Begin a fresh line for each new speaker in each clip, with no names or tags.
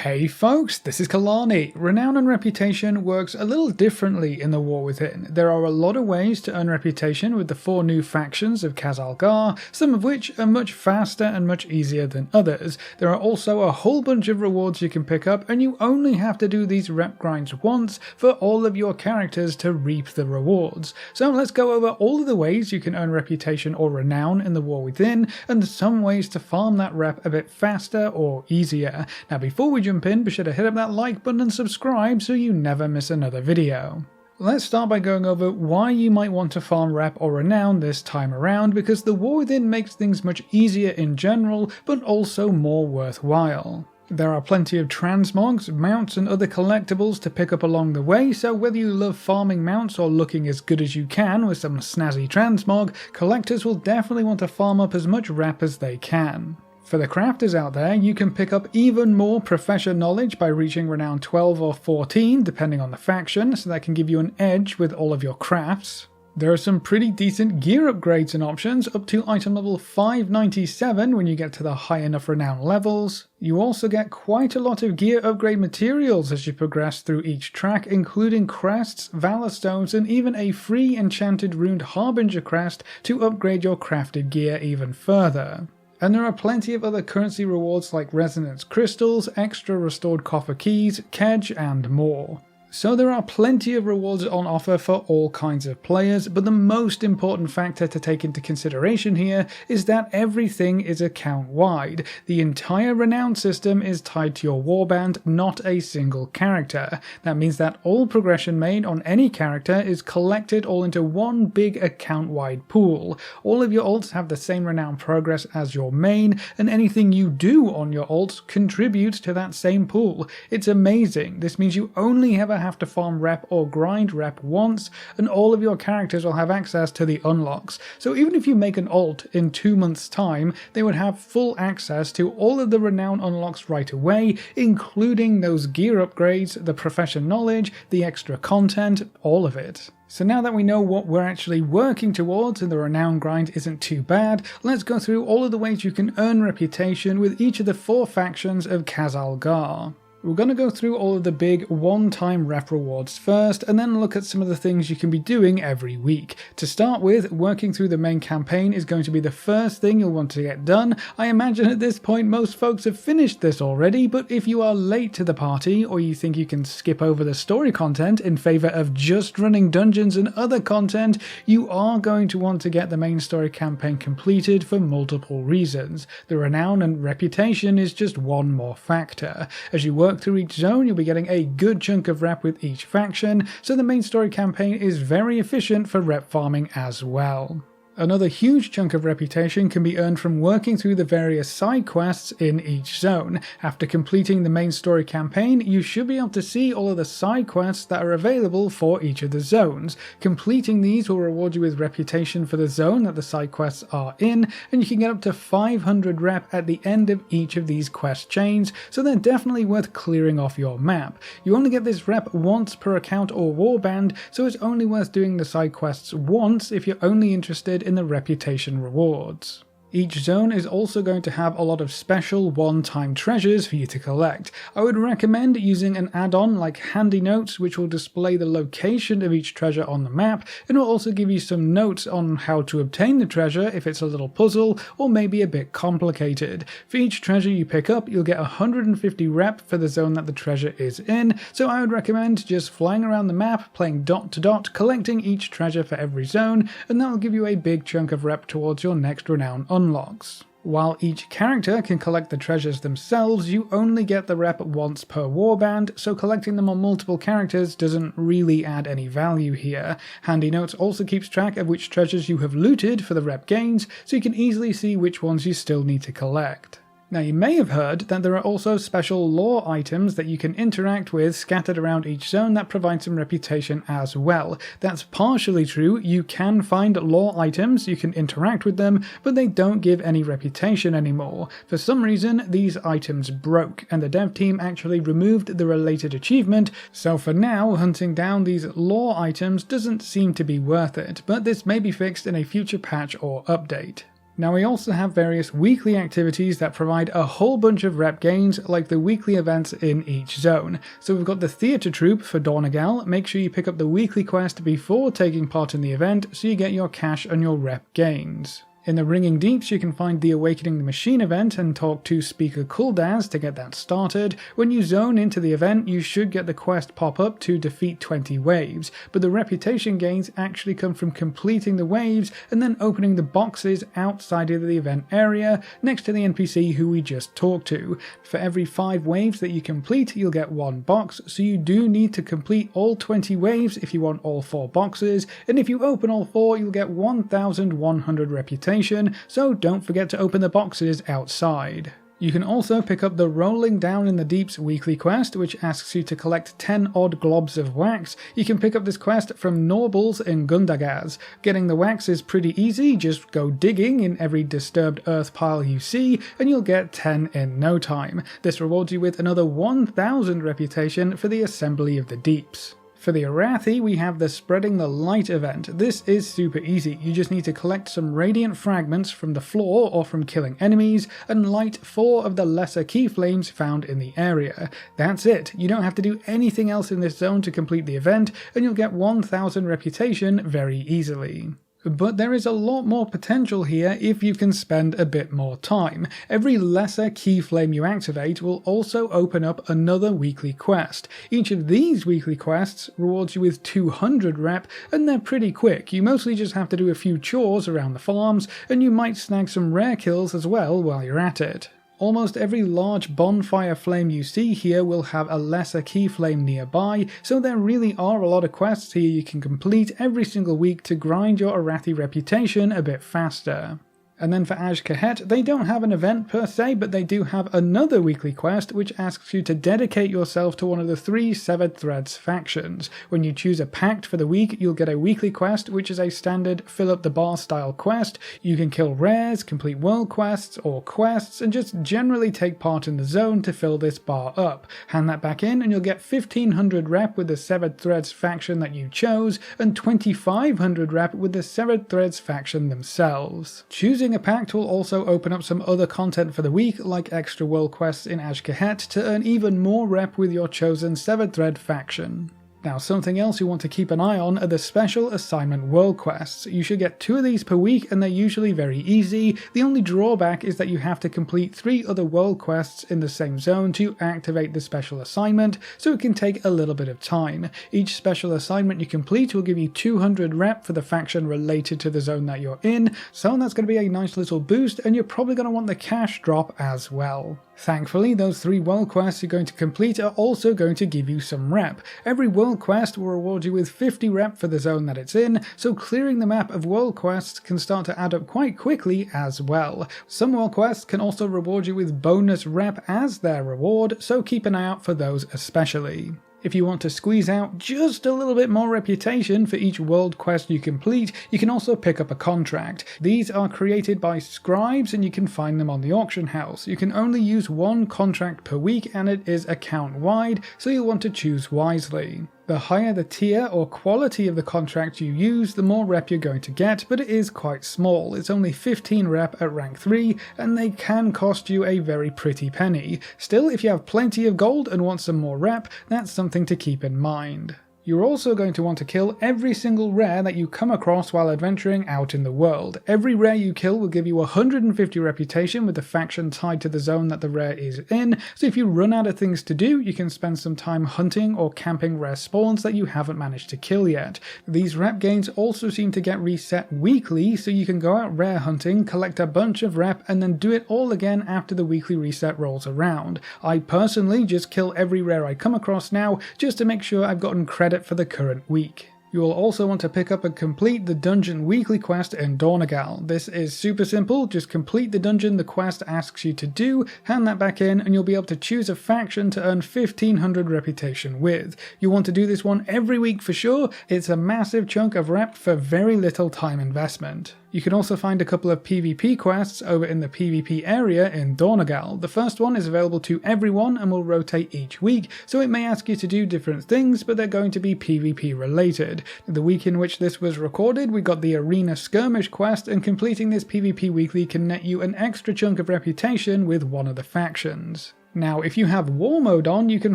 Hey folks, this is Kalani. Renown and reputation works a little differently in the War Within. There are a lot of ways to earn reputation with the 4 new factions of Azj'kahet, some of which are much faster and much easier than others. There are also a whole bunch of rewards you can pick up, and you only have to do these rep grinds once for all of your characters to reap the rewards. So let's go over all of the ways you can earn reputation or renown in the War Within, and some ways to farm that rep a bit faster or easier. Now before we jump in, be sure to hit up that like button and subscribe so you never miss another video. Let's start by going over why you might want to farm rep or renown this time around, because the War Within makes things much easier in general, but also more worthwhile. There are plenty of transmogs, mounts and other collectibles to pick up along the way, so whether you love farming mounts or looking as good as you can with some snazzy transmog, collectors will definitely want to farm up as much rep as they can. For the crafters out there, you can pick up even more profession knowledge by reaching renown 12 or 14 depending on the faction, so that can give you an edge with all of your crafts. There are some pretty decent gear upgrades and options up to item level 597 when you get to the high enough renown levels. You also get quite a lot of gear upgrade materials as you progress through each track, including crests, valor stones and even a free enchanted runed harbinger crest to upgrade your crafted gear even further. And there are plenty of other currency rewards like resonance crystals, extra restored coffer keys, kedge and more. So there are plenty of rewards on offer for all kinds of players, but the most important factor to take into consideration here is that everything is account-wide. The entire renown system is tied to your warband, not a single character. That means that all progression made on any character is collected all into one big account-wide pool. All of your ults have the same renown progress as your main, and anything you do on your ults contributes to that same pool. It's amazing. This means you only ever have to farm rep or grind rep once, and all of your characters will have access to the unlocks. So even if you make an ult in 2 months time, they would have full access to all of the renown unlocks right away, including those gear upgrades, the profession knowledge, the extra content, all of it. So now that we know what we're actually working towards and the renown grind isn't too bad, let's go through all of the ways you can earn reputation with each of the 4 factions of Azj'kahet. We're going to go through all of the big one-time rep rewards first, and then look at some of the things you can be doing every week. To start with, working through the main campaign is going to be the first thing you'll want to get done. I imagine at this point most folks have finished this already, but if you are late to the party, or you think you can skip over the story content in favour of just running dungeons and other content, you are going to want to get the main story campaign completed for multiple reasons. The renown and reputation is just one more factor. As you work through each zone, you'll be getting a good chunk of rep with each faction, so the main story campaign is very efficient for rep farming as well. Another huge chunk of reputation can be earned from working through the various side quests in each zone. After completing the main story campaign, you should be able to see all of the side quests that are available for each of the zones. Completing these will reward you with reputation for the zone that the side quests are in, and you can get up to 500 rep at the end of each of these quest chains, so they're definitely worth clearing off your map. You only get this rep once per account or warband, so it's only worth doing the side quests once if you're only interested in the reputation rewards. Each zone is also going to have a lot of special one-time treasures for you to collect. I would recommend using an add-on like Handy Notes, which will display the location of each treasure on the map, and will also give you some notes on how to obtain the treasure if it's a little puzzle or maybe a bit complicated. For each treasure you pick up, you'll get 150 rep for the zone that the treasure is in, so I would recommend just flying around the map, playing dot to dot, collecting each treasure for every zone, and that will give you a big chunk of rep towards your next renown unlocks. While each character can collect the treasures themselves, you only get the rep once per warband, so collecting them on multiple characters doesn't really add any value here. Handy Notes also keeps track of which treasures you have looted for the rep gains, so you can easily see which ones you still need to collect. Now you may have heard that there are also special lore items that you can interact with scattered around each zone that provide some reputation as well. That's partially true. You can find lore items, you can interact with them, but they don't give any reputation anymore. For some reason these items broke, and the dev team actually removed the related achievement, so for now hunting down these lore items doesn't seem to be worth it, but this may be fixed in a future patch or update. Now we also have various weekly activities that provide a whole bunch of rep gains, like the weekly events in each zone. So we've got the Theatre Troupe for Dornagal. Make sure you pick up the weekly quest before taking part in the event so you get your cash and your rep gains. In the Ringing Deeps, you can find the Awakening the Machine event and talk to Speaker Kuldaz to get that started. When you zone into the event, you should get the quest pop up to defeat 20 waves, but the reputation gains actually come from completing the waves and then opening the boxes outside of the event area next to the NPC who we just talked to. For every 5 waves that you complete, you'll get 1 box, so you do need to complete all 20 waves if you want all 4 boxes, and if you open all 4, you'll get 1,100 reputation. So don't forget to open the boxes outside. You can also pick up the Rolling Down in the Deeps weekly quest, which asks you to collect 10 odd globs of wax. You can pick up this quest from Norbles in Gundagaz. Getting the wax is pretty easy, just go digging in every disturbed earth pile you see, and you'll get 10 in no time. This rewards you with another 1,000 reputation for the Assembly of the Deeps. For the Arathi, we have the Spreading the Light event. This is super easy. You just need to collect some radiant fragments from the floor or from killing enemies and light 4 of the lesser key flames found in the area. That's it. You don't have to do anything else in this zone to complete the event, and you'll get 1,000 reputation very easily. But there is a lot more potential here if you can spend a bit more time. Every lesser key flame you activate will also open up another weekly quest. Each of these weekly quests rewards you with 200 rep, and they're pretty quick. You mostly just have to do a few chores around the farms, and you might snag some rare kills as well while you're at it. Almost every large bonfire flame you see here will have a lesser key flame nearby, so there really are a lot of quests here you can complete every single week to grind your Arathi reputation a bit faster. And then for Azj'kahet, they don't have an event per se, but they do have another weekly quest which asks you to dedicate yourself to one of the 3 Severed Threads factions. When you choose a pact for the week, you'll get a weekly quest which is a standard fill up the bar style quest. You can kill rares, complete world quests or quests, and just generally take part in the zone to fill this bar up. Hand that back in and you'll get 1,500 rep with the Severed Threads faction that you chose, and 2,500 rep with the Severed Threads faction themselves. Choosing a pact will also open up some other content for the week, like extra world quests in Azj'kahet, to earn even more rep with your chosen Severed Thread faction. Now, something else you want to keep an eye on are the special assignment world quests. You should get 2 of these per week and they're usually very easy. The only drawback is that you have to complete 3 other world quests in the same zone to activate the special assignment, so it can take a little bit of time. Each special assignment you complete will give you 200 rep for the faction related to the zone that you're in, so that's going to be a nice little boost, and you're probably going to want the cash drop as well. Thankfully, those 3 world quests you're going to complete are also going to give you some rep. Every world quest will reward you with 50 rep for the zone that it's in, so clearing the map of world quests can start to add up quite quickly as well. Some world quests can also reward you with bonus rep as their reward, so keep an eye out for those especially. If you want to squeeze out just a little bit more reputation for each world quest you complete, you can also pick up a contract. These are created by scribes and you can find them on the auction house. You can only use 1 contract per week and it is account wide, so you'll want to choose wisely. The higher the tier or quality of the contract you use, the more rep you're going to get, but it is quite small. It's only 15 rep at rank 3, and they can cost you a very pretty penny. Still, if you have plenty of gold and want some more rep, that's something to keep in mind. You're also going to want to kill every single rare that you come across while adventuring out in the world. Every rare you kill will give you 150 reputation with the faction tied to the zone that the rare is in, so if you run out of things to do, you can spend some time hunting or camping rare spawns that you haven't managed to kill yet. These rep gains also seem to get reset weekly, so you can go out rare hunting, collect a bunch of rep, and then do it all again after the weekly reset rolls around. I personally just kill every rare I come across now, just to make sure I've gotten credit for the current week. You will also want to pick up and complete the dungeon weekly quest in Dornagal. This is super simple, just complete the dungeon the quest asks you to do, hand that back in, and you'll be able to choose a faction to earn 1,500 reputation with. You want to do this one every week for sure. It's a massive chunk of rep for very little time investment. You can also find a couple of PvP quests over in the PvP area in Dornogal. The first one is available to everyone and will rotate each week, so it may ask you to do different things, but they're going to be PvP related. The week in which this was recorded, we got the Arena Skirmish quest, and completing this PvP weekly can net you an extra chunk of reputation with one of the factions. Now, if you have War mode on, you can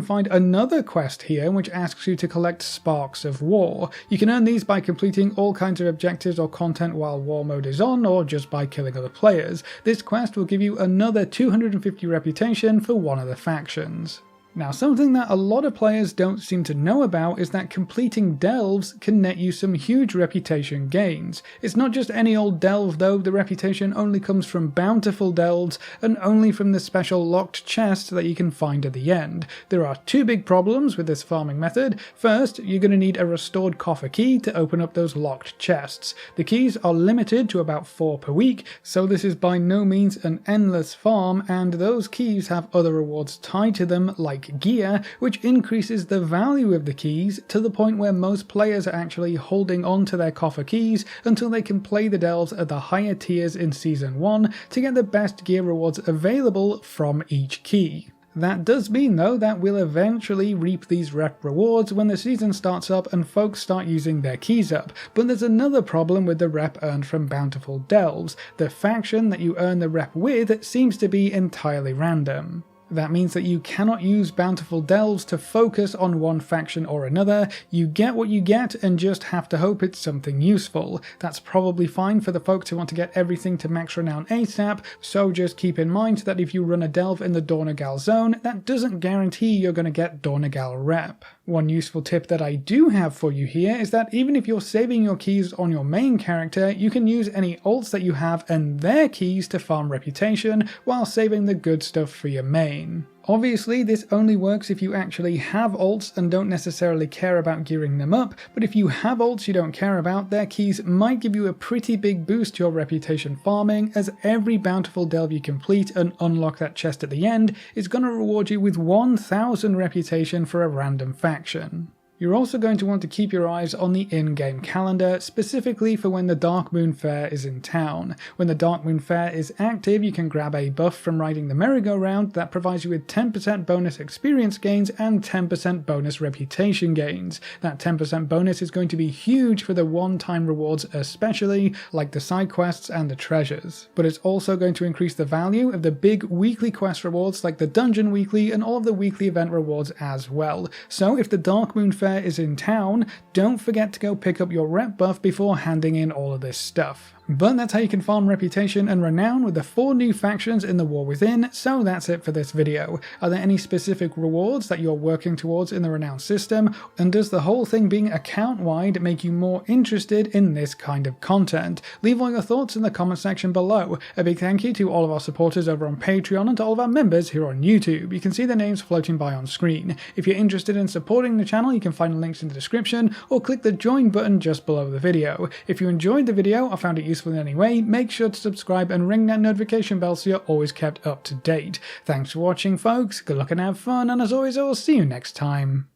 find another quest here which asks you to collect Sparks of War. You can earn these by completing all kinds of objectives or content while War mode is on, or just by killing other players. This quest will give you another 250 reputation for one of the factions. Now, something that a lot of players don't seem to know about is that completing delves can net you some huge reputation gains. It's not just any old delve though, the reputation only comes from bountiful delves and only from the special locked chest that you can find at the end. There are two big problems with this farming method. First, you're going to need a restored coffer key to open up those locked chests. The keys are limited to about 4 per week, so this is by no means an endless farm, and those keys have other rewards tied to them like gear, which increases the value of the keys to the point where most players are actually holding on to their coffer keys until they can play the delves at the higher tiers in Season 1 to get the best gear rewards available from each key. That does mean though that we'll eventually reap these rep rewards when the season starts up and folks start using their keys up, but there's another problem with the rep earned from bountiful delves. The faction that you earn the rep with seems to be entirely random. That means that you cannot use bountiful delves to focus on one faction or another. You get what you get and just have to hope it's something useful. That's probably fine for the folks who want to get everything to max renown ASAP, so just keep in mind that if you run a delve in the Dornogal zone, that doesn't guarantee you're going to get Dornogal rep. One useful tip that I do have for you here is that even if you're saving your keys on your main character, you can use any alts that you have and their keys to farm reputation while saving the good stuff for your main. Obviously, this only works if you actually have alts and don't necessarily care about gearing them up, but if you have alts you don't care about, their keys might give you a pretty big boost to your reputation farming, as every bountiful delve you complete and unlock that chest at the end is going to reward you with 1000 reputation for a random faction. You're also going to want to keep your eyes on the in-game calendar, specifically for when the Darkmoon Faire is in town. When the Darkmoon Faire is active, you can grab a buff from riding the merry-go-round that provides you with 10% bonus experience gains and 10% bonus reputation gains. That 10% bonus is going to be huge for the one-time rewards especially, like the side quests and the treasures. But it's also going to increase the value of the big weekly quest rewards like the Dungeon Weekly and all of the weekly event rewards as well. So if the Darkmoon Faire is in town, don't forget to go pick up your rep buff before handing in all of this stuff. But that's how you can farm reputation and renown with the 4 new factions in the War Within, so that's it for this video. Are there any specific rewards that you're working towards in the renown system, and does the whole thing being account-wide make you more interested in this kind of content? Leave all your thoughts in the comment section below. A big thank you to all of our supporters over on Patreon and to all of our members here on YouTube. You can see their names floating by on screen. If you're interested in supporting the channel, you can find links in the description or click the join button just below the video. If you enjoyed the video or found it useful in any way, make sure to subscribe and ring that notification bell so you're always kept up to date. Thanks for watching folks, good luck and have fun, and as always I will see you next time.